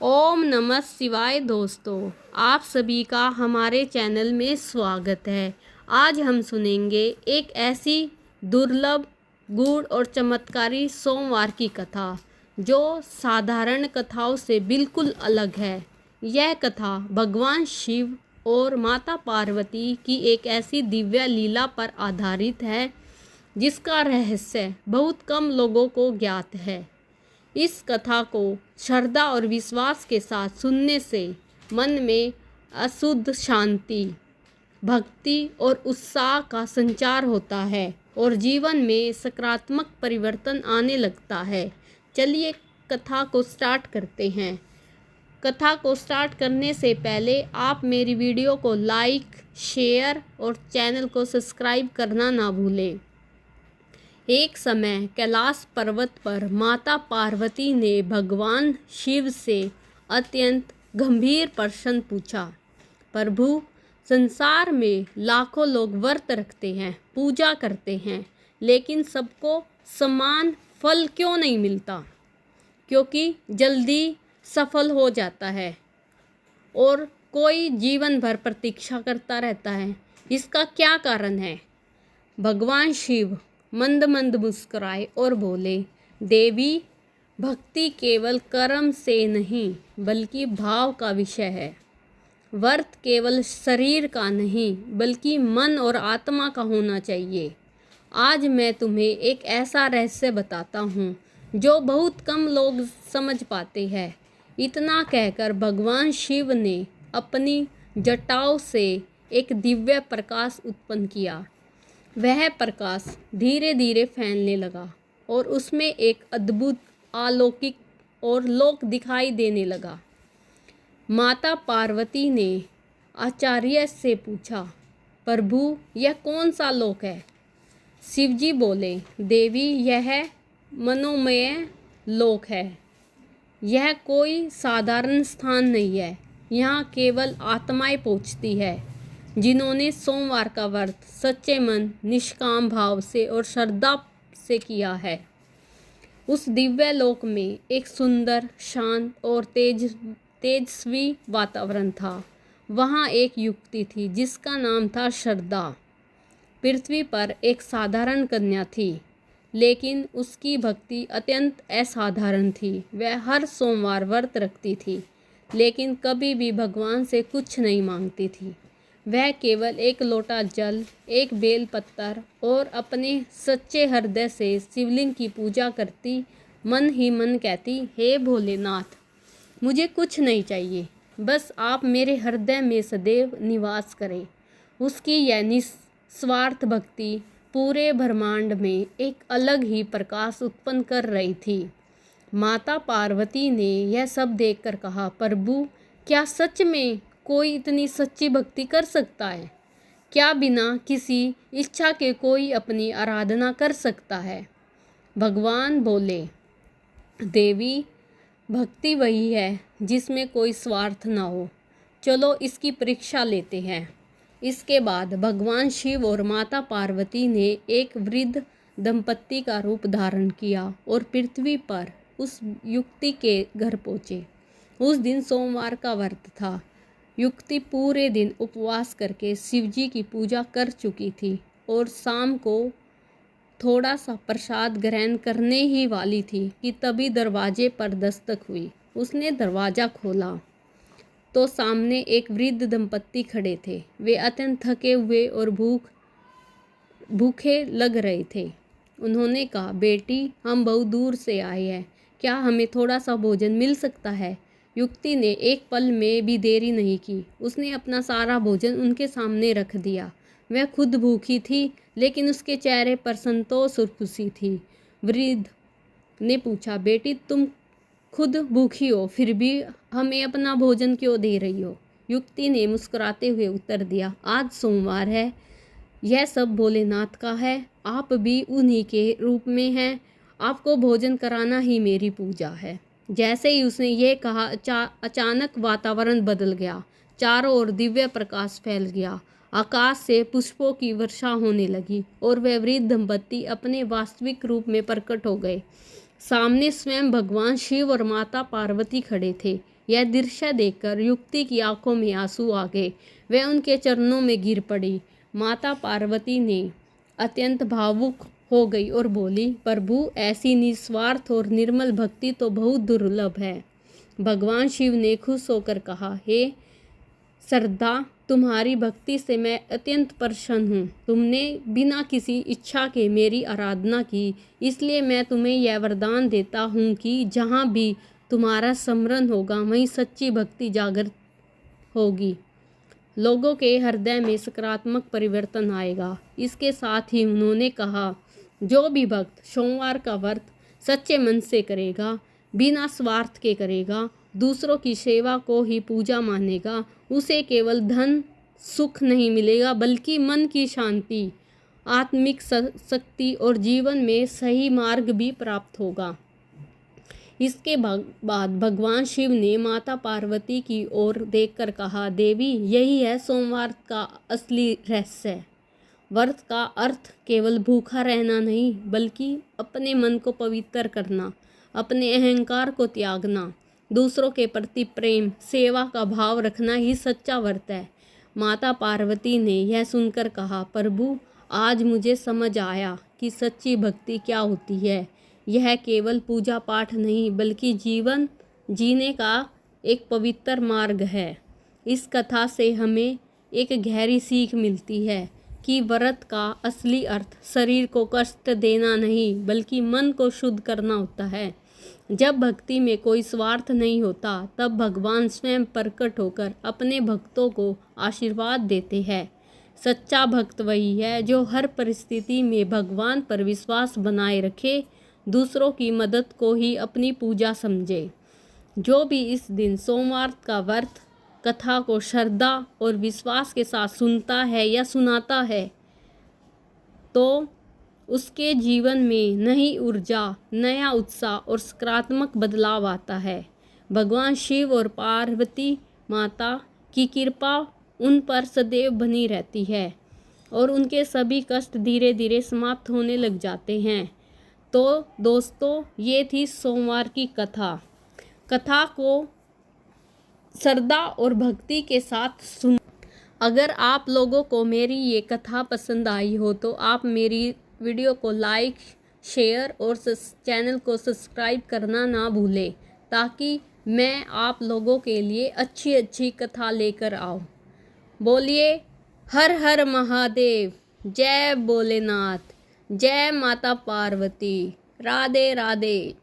ओम नमः शिवाय दोस्तों, आप सभी का हमारे चैनल में स्वागत है। आज हम सुनेंगे एक ऐसी दुर्लभ, गूढ़ और चमत्कारी सोमवार की कथा जो साधारण कथाओं से बिल्कुल अलग है। यह कथा भगवान शिव और माता पार्वती की एक ऐसी दिव्य लीला पर आधारित है जिसका रहस्य बहुत कम लोगों को ज्ञात है। इस कथा को श्रद्धा और विश्वास के साथ सुनने से मन में अशुद्ध शांति, भक्ति और उत्साह का संचार होता है और जीवन में सकारात्मक परिवर्तन आने लगता है। चलिए कथा को स्टार्ट करते हैं। कथा को स्टार्ट करने से पहले आप मेरी वीडियो को लाइक, शेयर और चैनल को सब्सक्राइब करना ना भूलें। एक समय कैलाश पर्वत पर माता पार्वती ने भगवान शिव से अत्यंत गंभीर प्रश्न पूछा। प्रभु, संसार में लाखों लोग व्रत रखते हैं, पूजा करते हैं, लेकिन सबको समान फल क्यों नहीं मिलता? क्योंकि जल्दी सफल हो जाता है और कोई जीवन भर प्रतीक्षा करता रहता है। इसका क्या कारण है? भगवान शिव मंद मंद मुस्कुराए और बोले, देवी, भक्ति केवल कर्म से नहीं बल्कि भाव का विषय है। व्रत केवल शरीर का नहीं बल्कि मन और आत्मा का होना चाहिए। आज मैं तुम्हें एक ऐसा रहस्य बताता हूँ जो बहुत कम लोग समझ पाते हैं। इतना कहकर भगवान शिव ने अपनी जटाओं से एक दिव्य प्रकाश उत्पन्न किया। वह प्रकाश धीरे धीरे फैलने लगा और उसमें एक अद्भुत, अलौकिक और लोक दिखाई देने लगा। माता पार्वती ने आचार्य से पूछा, प्रभु, यह कौन सा लोक है? शिवजी बोले, देवी, यह मनोमय लोक है। यह कोई साधारण स्थान नहीं है। यहाँ केवल आत्माएं पहुँचती है जिन्होंने सोमवार का व्रत सच्चे मन, निष्काम भाव से और श्रद्धा से किया है। उस दिव्य लोक में एक सुंदर, शांत और तेजस्वी वातावरण था। वहाँ एक युवती थी जिसका नाम था श्रद्धा। पृथ्वी पर एक साधारण कन्या थी, लेकिन उसकी भक्ति अत्यंत असाधारण थी। वह हर सोमवार व्रत रखती थी, लेकिन कभी भी भगवान से कुछ नहीं मांगती थी। वह केवल एक लोटा जल, एक बेल पत्थर और अपने सच्चे हृदय से शिवलिंग की पूजा करती, मन ही मन कहती, हे भोलेनाथ, मुझे कुछ नहीं चाहिए, बस आप मेरे हृदय में सदैव निवास करें। उसकी यह निस्वार्थ भक्ति पूरे ब्रह्मांड में एक अलग ही प्रकाश उत्पन्न कर रही थी। माता पार्वती ने यह सब देखकर कहा, प्रभु, क्या सच में कोई इतनी सच्ची भक्ति कर सकता है? क्या बिना किसी इच्छा के कोई अपनी आराधना कर सकता है? भगवान बोले, देवी, भक्ति वही है जिसमें कोई स्वार्थ ना हो। चलो इसकी परीक्षा लेते हैं। इसके बाद भगवान शिव और माता पार्वती ने एक वृद्ध दंपत्ति का रूप धारण किया और पृथ्वी पर उस युवती के घर पहुँचे। उस दिन सोमवार का व्रत था। युवती पूरे दिन उपवास करके शिवजी की पूजा कर चुकी थी और शाम को थोड़ा सा प्रसाद ग्रहण करने ही वाली थी कि तभी दरवाजे पर दस्तक हुई। उसने दरवाज़ा खोला तो सामने एक वृद्ध दंपत्ति खड़े थे। वे अत्यंत थके हुए और भूखे लग रहे थे। उन्होंने कहा, बेटी, हम बहुत दूर से आए हैं, क्या हमें थोड़ा सा भोजन मिल सकता है? युवती ने एक पल में भी देरी नहीं की। उसने अपना सारा भोजन उनके सामने रख दिया। वह खुद भूखी थी, लेकिन उसके चेहरे पर संतोष और खुशी थी। वृद्ध ने पूछा, बेटी, तुम खुद भूखी हो, फिर भी हमें अपना भोजन क्यों दे रही हो? युवती ने मुस्कुराते हुए उत्तर दिया, आज सोमवार है, यह सब भोलेनाथ का है, आप भी उन्हीं के रूप में हैं, आपको भोजन कराना ही मेरी पूजा है। जैसे ही उसने ये कहा, अचानक वातावरण बदल गया। चारों ओर दिव्य प्रकाश फैल गया। आकाश से पुष्पों की वर्षा होने लगी और वह वृद्ध दंपत्ति अपने वास्तविक रूप में प्रकट हो गए। सामने स्वयं भगवान शिव और माता पार्वती खड़े थे। यह दृश्य देखकर युवती की आंखों में आंसू आ गए। वह उनके चरणों में गिर पड़ी। माता पार्वती ने अत्यंत भावुक हो गई और बोली, प्रभु, ऐसी निस्वार्थ और निर्मल भक्ति तो बहुत दुर्लभ है। भगवान शिव ने खुश होकर कहा, हे श्रद्धा, तुम्हारी भक्ति से मैं अत्यंत प्रसन्न हूँ। तुमने बिना किसी इच्छा के मेरी आराधना की, इसलिए मैं तुम्हें यह वरदान देता हूँ कि जहाँ भी तुम्हारा स्मरण होगा वहीं सच्ची भक्ति जागृत होगी। लोगों के हृदय में सकारात्मक परिवर्तन आएगा। इसके साथ ही उन्होंने कहा, जो भी भक्त सोमवार का व्रत सच्चे मन से करेगा, बिना स्वार्थ के करेगा, दूसरों की सेवा को ही पूजा मानेगा, उसे केवल धन सुख नहीं मिलेगा बल्कि मन की शांति, आत्मिक शक्ति और जीवन में सही मार्ग भी प्राप्त होगा। इसके बाद भगवान शिव ने माता पार्वती की ओर देखकर कहा, देवी, यही है सोमवार का असली रहस्य। व्रत का अर्थ केवल भूखा रहना नहीं बल्कि अपने मन को पवित्र करना, अपने अहंकार को त्यागना, दूसरों के प्रति प्रेम सेवा का भाव रखना ही सच्चा व्रत है। माता पार्वती ने यह सुनकर कहा, प्रभु, आज मुझे समझ आया कि सच्ची भक्ति क्या होती है। यह केवल पूजा पाठ नहीं बल्कि जीवन जीने का एक पवित्र मार्ग है। इस कथा से हमें एक गहरी सीख मिलती है कि व्रत का असली अर्थ शरीर को कष्ट देना नहीं बल्कि मन को शुद्ध करना होता है। जब भक्ति में कोई स्वार्थ नहीं होता तब भगवान स्वयं प्रकट होकर अपने भक्तों को आशीर्वाद देते हैं। सच्चा भक्त वही है जो हर परिस्थिति में भगवान पर विश्वास बनाए रखे, दूसरों की मदद को ही अपनी पूजा समझे। जो भी इस दिन सोमवार का व्रत कथा को श्रद्धा और विश्वास के साथ सुनता है या सुनाता है तो उसके जीवन में नई ऊर्जा, नया उत्साह और सकारात्मक बदलाव आता है। भगवान शिव और पार्वती माता की कृपा उन पर सदैव बनी रहती है और उनके सभी कष्ट धीरे धीरे समाप्त होने लग जाते हैं। तो दोस्तों, ये थी सोमवार की कथा को श्रद्धा और भक्ति के साथ सुन। अगर आप लोगों को मेरी ये कथा पसंद आई हो तो आप मेरी वीडियो को लाइक, शेयर और चैनल को सब्सक्राइब करना ना भूलें ताकि मैं आप लोगों के लिए अच्छी अच्छी कथा लेकर आऊँ। बोलिए हर हर महादेव, जय भोलेनाथ, जय माता पार्वती, राधे राधे।